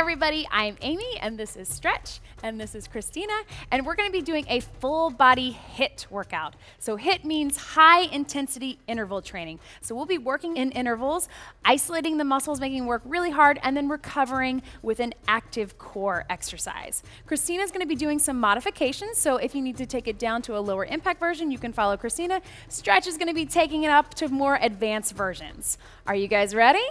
everybody, I'm Amy, and this is Stretch, and this is Christina, and we're gonna be doing a full body HIIT workout. So HIIT means high intensity interval training. So we'll be working in intervals, isolating the muscles, making work really hard, and then recovering with an active core exercise. Christina's gonna be doing some modifications, so if you need to take it down to a lower impact version, you can follow Christina. Stretch is gonna be taking it up to more advanced versions. Are you guys ready?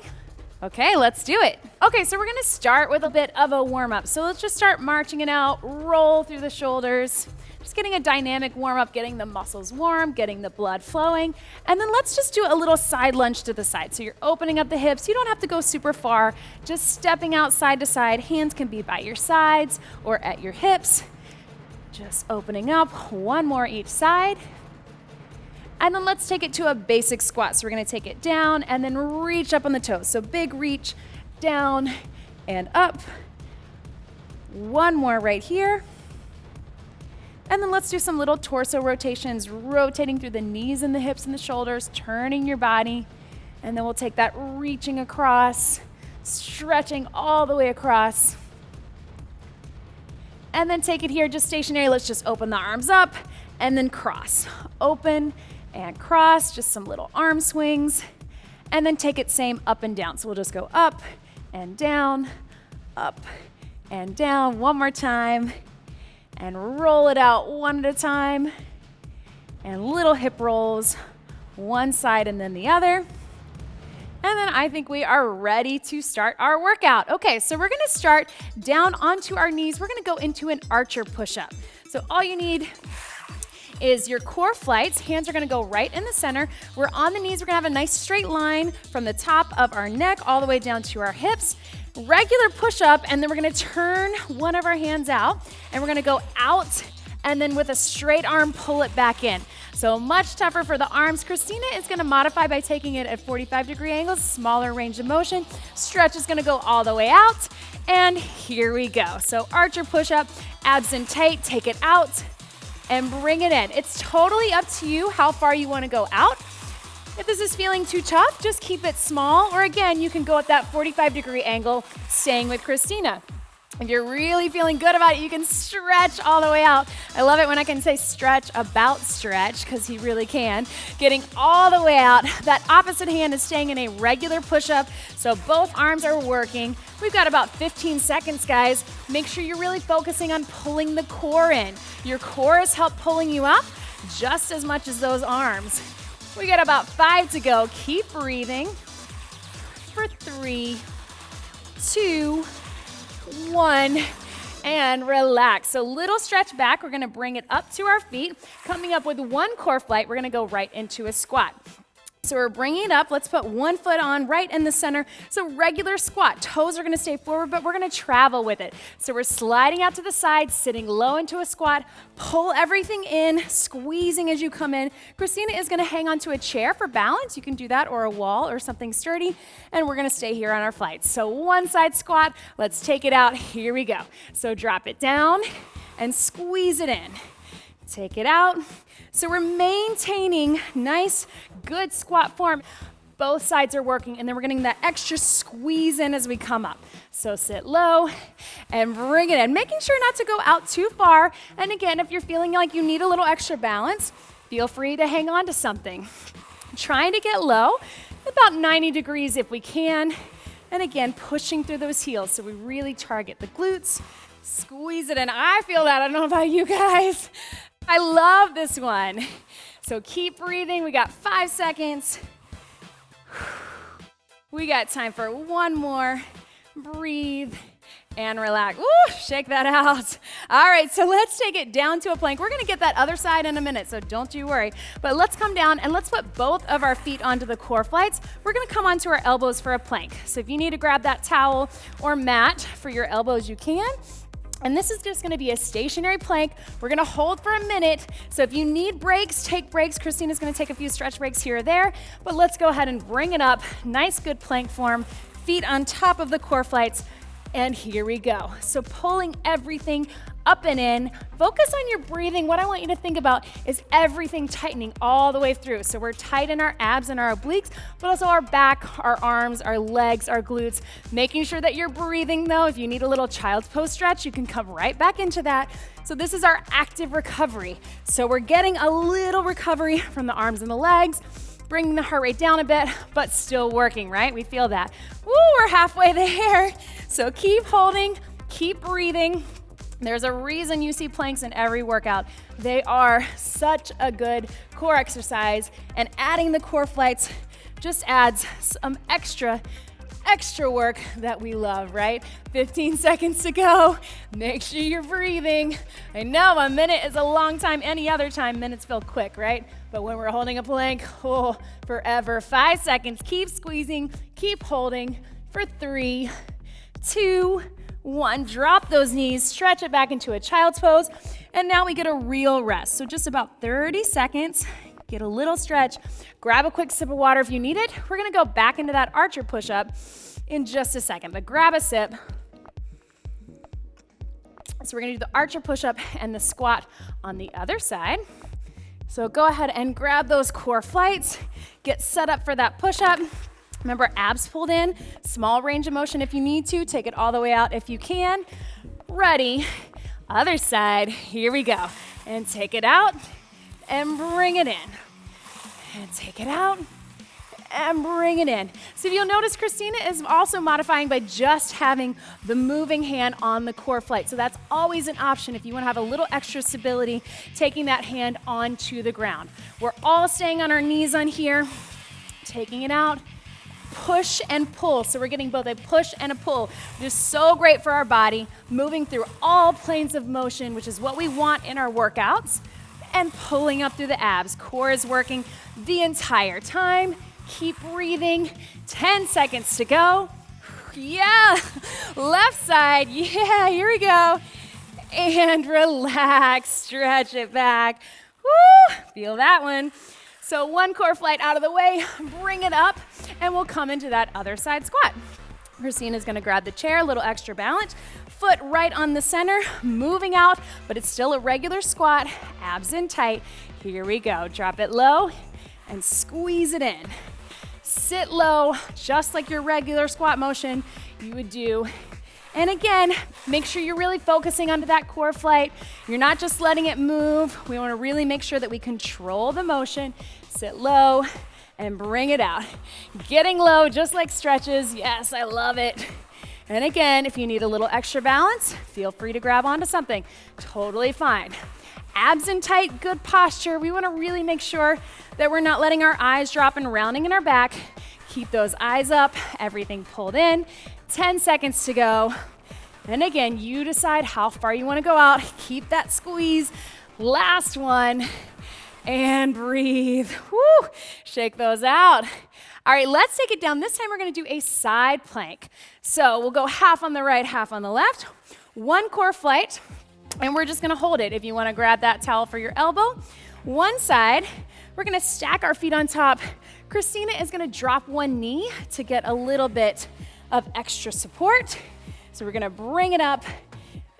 Okay, let's do it. Okay, so we're gonna start with a bit of a warm-up. So let's just start marching it out, roll through the shoulders, just getting a dynamic warm-up, getting the muscles warm, getting the blood flowing, and then let's just do a little side lunge to the side. So you're opening up the hips, you don't have to go super far, just stepping out side to side. Hands can be by your sides or at your hips. Just opening up, one more each side. And then let's take it to a basic squat. So we're gonna take it down and then reach up on the toes. So big reach, down and up. One more right here. And then let's do some little torso rotations, rotating through the knees and the hips and the shoulders, turning your body. And then we'll take that reaching across, stretching all the way across. And then take it here, just stationary. Let's just open the arms up and then cross. Open and cross, just some little arm swings, and then take it same up and down. So we'll just go up and down, up and down. One more time, and roll it out one at a time, and little hip rolls, one side and then the other. And then I think we are ready to start our workout. Okay, so we're gonna start down onto our knees. We're gonna go into an archer push-up. So all you need is your core flights. Hands are gonna go right in the center. We're on the knees. We're gonna have a nice straight line from the top of our neck all the way down to our hips. Regular push-up, and then we're gonna turn one of our hands out, and we're gonna go out, and then with a straight arm, pull it back in. So much tougher for the arms. Christina is gonna modify by taking it at 45-degree angles, smaller range of motion. Stretch is gonna go all the way out, and here we go. So archer push-up, abs in tight, take it out, and bring it in. It's totally up to you how far you want to go out. If this is feeling too tough, just keep it small, or again, you can go at that 45-degree angle, staying with Christina. If you're really feeling good about it, you can stretch all the way out. I love it when I can say stretch about stretch, because he really can. Getting all the way out. That opposite hand is staying in a regular push-up, so both arms are working. We've got about 15 seconds, guys. Make sure you're really focusing on pulling the core in. Your core is help pulling you up just as much as those arms. We got about 5 to go. Keep breathing. For 3, 2, 1, and relax. So little stretch back. We're gonna bring it up to our feet. Coming up with one core flight, we're gonna go right into a squat. So we're bringing it up. Let's put one foot on right in the center. So regular squat. Toes are gonna stay forward, but we're gonna travel with it. So we're sliding out to the side, sitting low into a squat. Pull everything in, squeezing as you come in. Christina is gonna hang onto a chair for balance. You can do that, or a wall or something sturdy. And we're gonna stay here on our flights. So one side squat, let's take it out. Here we go. So drop it down and squeeze it in. Take it out. So we're maintaining nice, good squat form. Both sides are working, and then we're getting that extra squeeze in as we come up. So sit low and bring it in, making sure not to go out too far. And again, if you're feeling like you need a little extra balance, feel free to hang on to something. Trying to get low, about 90 degrees if we can. And again, pushing through those heels so we really target the glutes. Squeeze it in. I feel that. I don't know about you guys. I love this one. So keep breathing. We got 5 seconds. We got time for one more. Breathe and relax. Ooh, shake that out. All right, so let's take it down to a plank. We're gonna get that other side in a minute, so don't you worry. But let's come down and let's put both of our feet onto the core flights. We're gonna come onto our elbows for a plank. So if you need to grab that towel or mat for your elbows, you can. And this is just gonna be a stationary plank. We're gonna hold for a minute. So if you need breaks, take breaks. Christina's gonna take a few stretch breaks here or there, but let's go ahead and bring it up. Nice, good plank form. Feet on top of the core flights, and here we go. So pulling everything up and in. Focus on your breathing. What I want you to think about is everything tightening all the way through. So we're tight in our abs and our obliques, but also our back, our arms, our legs, our glutes. Making sure that you're breathing though. If you need a little child's pose stretch, you can come right back into that. So this is our active recovery. So we're getting a little recovery from the arms and the legs, bringing the heart rate down a bit, but still working, right? We feel that. Woo, we're halfway there. So keep holding, keep breathing. There's a reason you see planks in every workout. They are such a good core exercise, and adding the core flights just adds some extra work that we love, right? 15 seconds to go. Make sure you're breathing. I know a minute is a long time. Any other time, minutes feel quick, right? But when we're holding a plank, oh, forever. 5 seconds. Keep squeezing, keep holding for 3, 2, 1. Drop those knees, stretch it back into a child's pose. And now we get a real rest. So just about 30 seconds. Get a little stretch, grab a quick sip of water if you need it. We're gonna go back into that archer push-up in just a second, but grab a sip. So we're gonna do the archer push-up and the squat on the other side. So go ahead and grab those core flights, get set up for that push-up. Remember, abs pulled in, small range of motion if you need to, take it all the way out if you can. Ready, other side, here we go. And take it out. And bring it in. And take it out. And bring it in. So if you'll notice, Christina is also modifying by just having the moving hand on the core flight. So that's always an option if you want to have a little extra stability, taking that hand onto the ground. We're all staying on our knees on here, taking it out. Push and pull. So we're getting both a push and a pull, which is so great for our body, moving through all planes of motion, which is what we want in our workouts. And pulling up through the abs. Core is working the entire time. Keep breathing. 10 seconds to go. Yeah, left side. Yeah, here we go. And relax, stretch it back. Woo, feel that one. So one core flight out of the way, bring it up, and we'll come into that other side squat. Christina's gonna grab the chair, a little extra balance. Foot right on the center, moving out, but it's still a regular squat, abs in tight. Here we go, drop it low and squeeze it in. Sit low, just like your regular squat motion you would do. And again, make sure you're really focusing onto that core flight. You're not just letting it move. We wanna really make sure that we control the motion. Sit low and bring it out. Getting low, just like stretches. Yes, I love it. And again, if you need a little extra balance, feel free to grab onto something. Totally fine. Abs in tight, good posture. We wanna really make sure that we're not letting our eyes drop and rounding in our back. Keep those eyes up, everything pulled in. 10 seconds to go. And again, you decide how far you wanna go out. Keep that squeeze. Last one. And breathe. Woo! Shake those out. All right, let's take it down. This time we're gonna do a side plank. So we'll go half on the right, half on the left. One core flight, and we're just gonna hold it. If you wanna grab that towel for your elbow. One side, we're gonna stack our feet on top. Christina is gonna drop one knee to get a little bit of extra support. So we're gonna bring it up,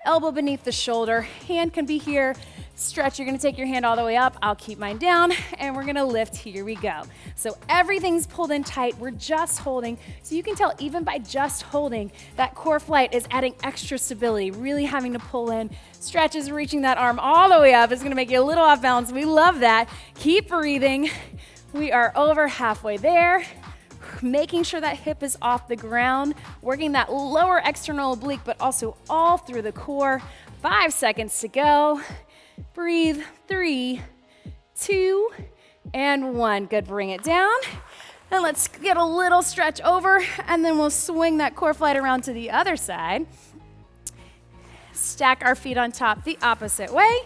elbow beneath the shoulder, hand can be here. Stretch, you're gonna take your hand all the way up. I'll keep mine down, and we're gonna lift. Here we go. So everything's pulled in tight. We're just holding. So you can tell even by just holding, that core flight is adding extra stability, really having to pull in. Stretch is reaching that arm all the way up. It's gonna make you a little off balance. We love that. Keep breathing. We are over halfway there. Making sure that hip is off the ground, working that lower external oblique, but also all through the core. 5 seconds to go. Breathe, 3, 2, and 1. Good, bring it down. And let's get a little stretch over, and then we'll swing that core flight around to the other side. Stack our feet on top the opposite way.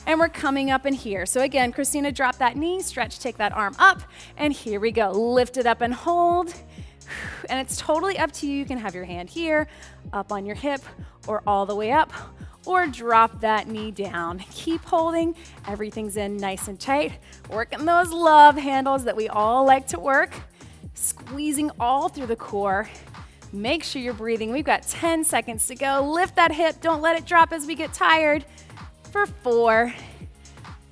And we're coming up in here. So again, Christina, drop that knee, stretch, take that arm up, and here we go. Lift it up and hold. And it's totally up to you. You can have your hand here, up on your hip, or all the way up, or drop that knee down. Keep holding, everything's in nice and tight. Working those love handles that we all like to work. Squeezing all through the core. Make sure you're breathing. We've got 10 seconds to go. Lift that hip. Don't let it drop as we get tired. For 4,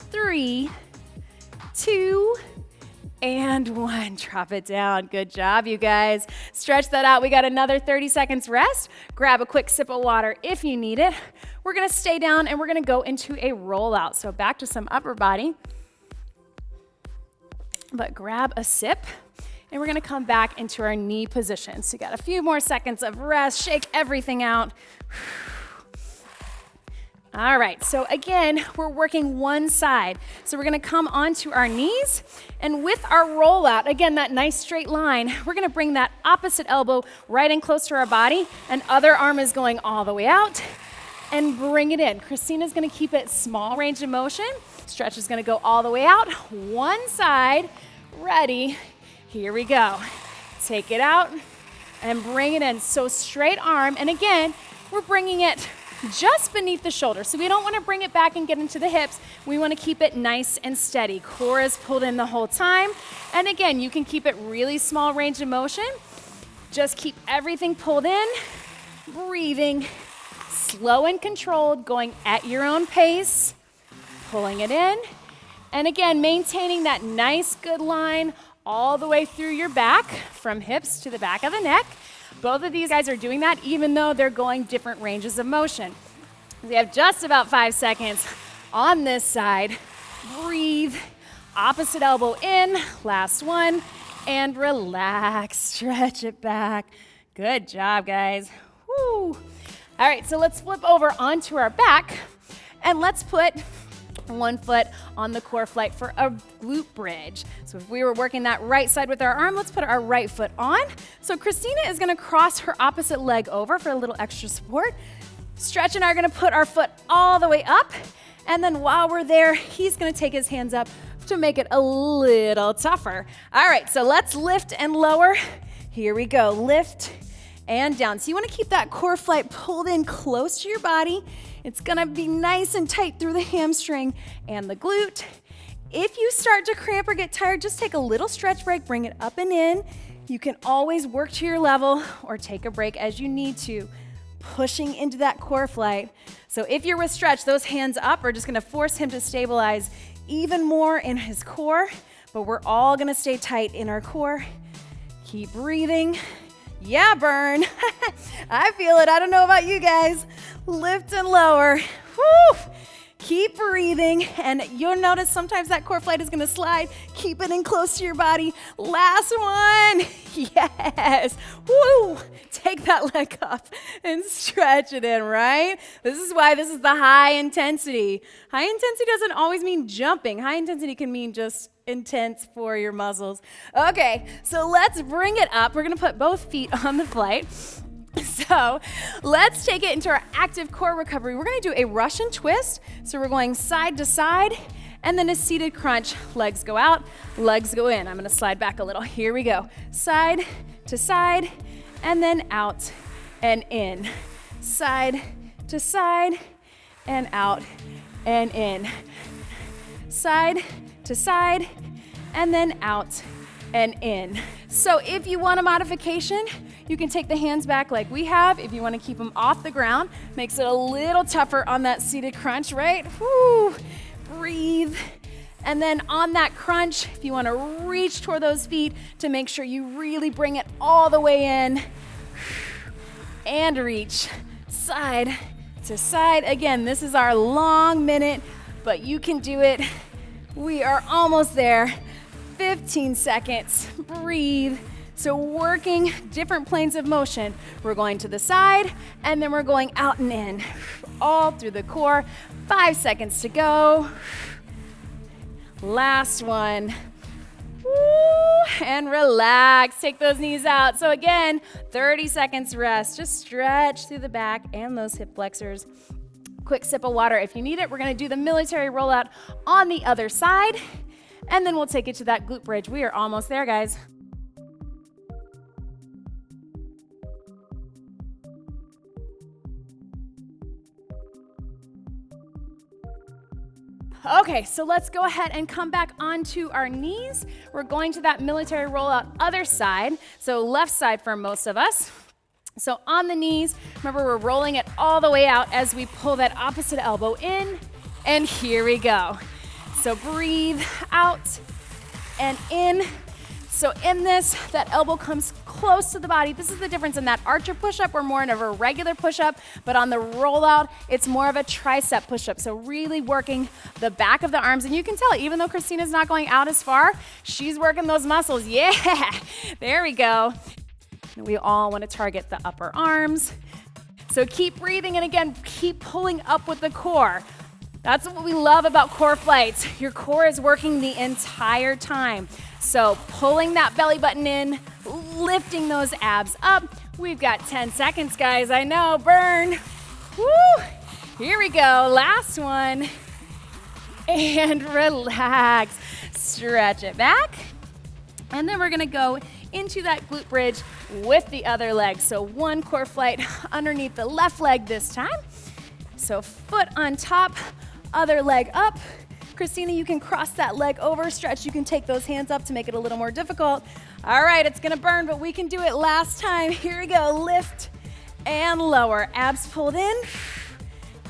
3, 2, and 1. Drop it down. Good job, you guys. Stretch that out. We got another 30 seconds rest. Grab a quick sip of water if you need it. We're gonna stay down and we're gonna go into a rollout. So back to some upper body. But grab a sip. And we're gonna come back into our knee position. So you got a few more seconds of rest. Shake everything out. All right, so again, we're working one side. So we're gonna come onto our knees, and with our rollout, again, that nice straight line, we're gonna bring that opposite elbow right in close to our body, and other arm is going all the way out, and bring it in. Christina's gonna keep it small range of motion. Stretch is gonna go all the way out. One side, ready, here we go. Take it out, and bring it in. So straight arm, and again, we're bringing it just beneath the shoulder. So we don't want to bring it back and get into the hips. We want to keep it nice and steady. Core is pulled in the whole time. And again, you can keep it really small range of motion. Just keep everything pulled in, breathing, slow and controlled, going at your own pace, pulling it in. And again, maintaining that nice good line all the way through your back, from hips to the back of the neck. Both of these guys are doing that even though they're going different ranges of motion. We have just about 5 seconds on this side. Breathe, opposite elbow in, last one, and relax, stretch it back. Good job, guys. Woo. All right, so let's flip over onto our back, and let's put one foot on the core Flyte for a glute bridge. So if we were working that right side with our arm, let's put our right foot on. So Christina is gonna cross her opposite leg over for a little extra support. Stretch and I are gonna put our foot all the way up. And then while we're there, he's gonna take his hands up to make it a little tougher. All right, so let's lift and lower. Here we go, lift and down. So you wanna keep that core Flyte pulled in close to your body. It's gonna be nice and tight through the hamstring and the glute. If you start to cramp or get tired, just take a little stretch break, bring it up and in. You can always work to your level or take a break as you need to, pushing into that core Flyte. So if you're with stretch, those hands up are just gonna force him to stabilize even more in his core, but we're all gonna stay tight in our core. Keep breathing. Yeah, burn. I feel it. I don't know about you guys. Lift and lower. Woo! Keep breathing, and you'll notice sometimes that core Flyte is gonna slide. Keep it in close to your body. Last one. Yes. Woo! Take that leg up and stretch it in, right? This is why this is the high intensity. High intensity doesn't always mean jumping. High intensity can mean just intense for your muscles. Okay, so let's bring it up. We're gonna put both feet on the Flyte. So let's take it into our active core recovery. We're gonna do a Russian twist. So we're going side to side, and then a seated crunch. Legs go out, legs go in. I'm gonna slide back a little. Here we go. Side to side, and then out and in. Side to side, and out and in. Side to side, and then out and in. So if you want a modification, you can take the hands back like we have. If you want to keep them off the ground, makes it a little tougher on that seated crunch, right? Woo. Breathe. And then on that crunch, if you want to reach toward those feet to make sure you really bring it all the way in, and reach side to side. Again, this is our long minute, but you can do it. We are almost there. 15 seconds. Breathe. So working different planes of motion. We're going to the side, and then we're going out and in, all through the core. 5 seconds to go. Last one. Woo, and relax. Take those knees out. So again, 30 seconds rest. Just stretch through the back and those hip flexors. Quick sip of water if you need it. We're gonna do the military rollout on the other side, and then we'll take it to that glute bridge. We are almost there, guys. Okay, so let's go ahead and come back onto our knees. We're going to that military rollout other side. So left side for most of us. So on the knees, remember we're rolling it all the way out as we pull that opposite elbow in, and here we go. So breathe out and in. So in this, that elbow comes close to the body. This is the difference in that archer push-up. We're more in of a regular push-up, but on the rollout, it's more of a tricep push-up. So really working the back of the arms. And you can tell, even though Christina's not going out as far, she's working those muscles. Yeah, there we go. We all want to target the upper arms. So keep breathing, and again, keep pulling up with the core. That's what we love about core flights. Your core is working the entire time. So pulling that belly button in, lifting those abs up. We've got 10 seconds, guys. I know, burn. Woo! Here we go, last one. And relax. Stretch it back. And then we're gonna go into that glute bridge with the other leg. So one core flight underneath the left leg this time. So foot on top, other leg up. Christina, you can cross that leg over, stretch. You can take those hands up to make it a little more difficult. All right, it's gonna burn, but we can do it last time. Here we go, lift and lower. Abs pulled in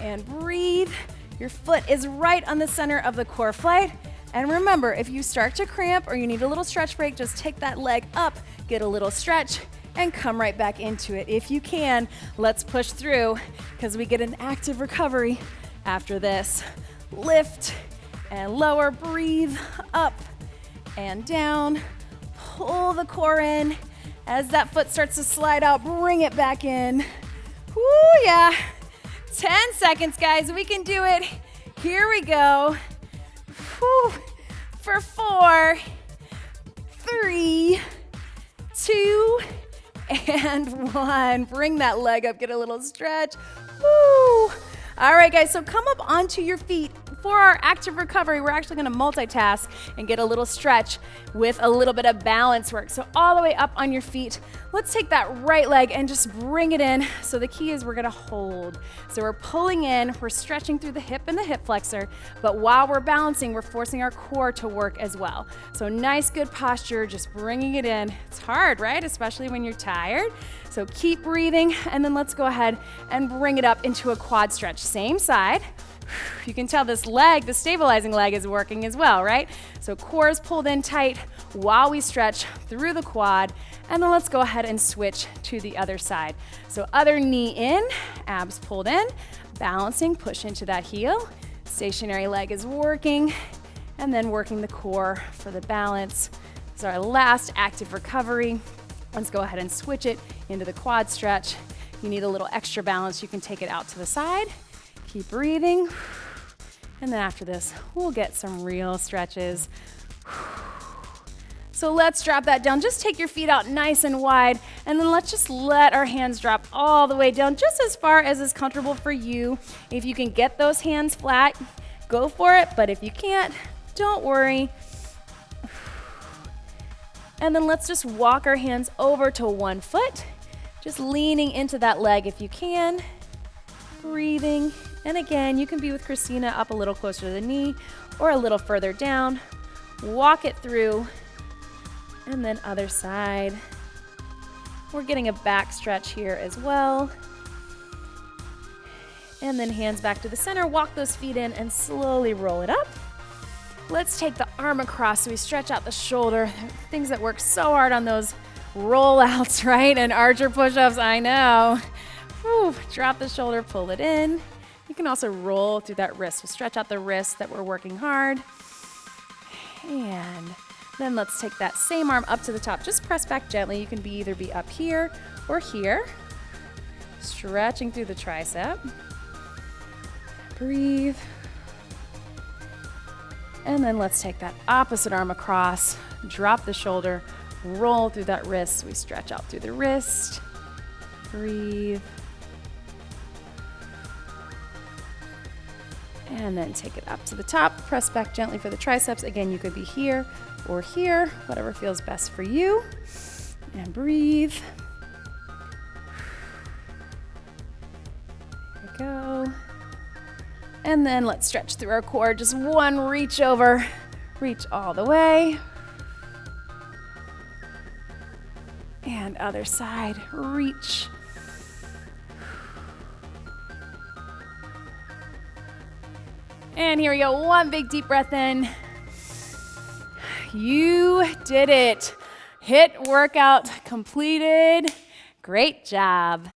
and breathe. Your foot is right on the center of the core flight. And remember, if you start to cramp or you need a little stretch break, just take that leg up, get a little stretch, and come right back into it. If you can, let's push through because we get an active recovery after this. Lift and lower, breathe up and down. Pull the core in. As that foot starts to slide out, bring it back in. Woo, yeah. 10 seconds, guys. We can do it. Here we go. Whew. For 4, 3, 2, and 1. Bring that leg up, get a little stretch. Woo. All right, guys, so come up onto your feet. For our active recovery, we're actually gonna multitask and get a little stretch with a little bit of balance work. So all the way up on your feet. Let's take that right leg and just bring it in. So the key is we're gonna hold. So we're pulling in, we're stretching through the hip and the hip flexor, but while we're balancing, we're forcing our core to work as well. So nice, good posture, just bringing it in. It's hard, right? Especially when you're tired. So keep breathing, and then let's go ahead and bring it up into a quad stretch. Same side. You can tell this leg, the stabilizing leg, is working as well, right? So core is pulled in tight while we stretch through the quad, and then let's go ahead and switch to the other side. So other knee in, abs pulled in, balancing, push into that heel. Stationary leg is working, and then working the core for the balance. This is our last active recovery. Let's go ahead and switch it into the quad stretch. You need a little extra balance, you can take it out to the side. Keep breathing. And then after this, we'll get some real stretches. So let's drop that down. Just take your feet out nice and wide, and then let's just let our hands drop all the way down, just as far as is comfortable for you. If you can get those hands flat, go for it, but if you can't, don't worry. And then let's just walk our hands over to one foot, just leaning into that leg if you can. Breathing. And again, you can be with Christina up a little closer to the knee or a little further down. Walk it through. And then other side. We're getting a back stretch here as well. And then hands back to the center. Walk those feet in and slowly roll it up. Let's take the arm across so we stretch out the shoulder. Things that work so hard on those rollouts, right? And archer push-ups, I know. Whew. Drop the shoulder, pull it in. You can also roll through that wrist. So stretch out the wrist that we're working hard. And then let's take that same arm up to the top. Just press back gently. You can either be up here or here. Stretching through the tricep. Breathe. And then let's take that opposite arm across. Drop the shoulder. Roll through that wrist. We stretch out through the wrist. Breathe. And then take it up to the top. Press back gently for the triceps. Again, you could be here or here, whatever feels best for you. And breathe. There we go. And then let's stretch through our core. Just one reach over. Reach all the way. And other side. Reach. And here we go, one big deep breath in. You did it. HIIT workout completed. Great job.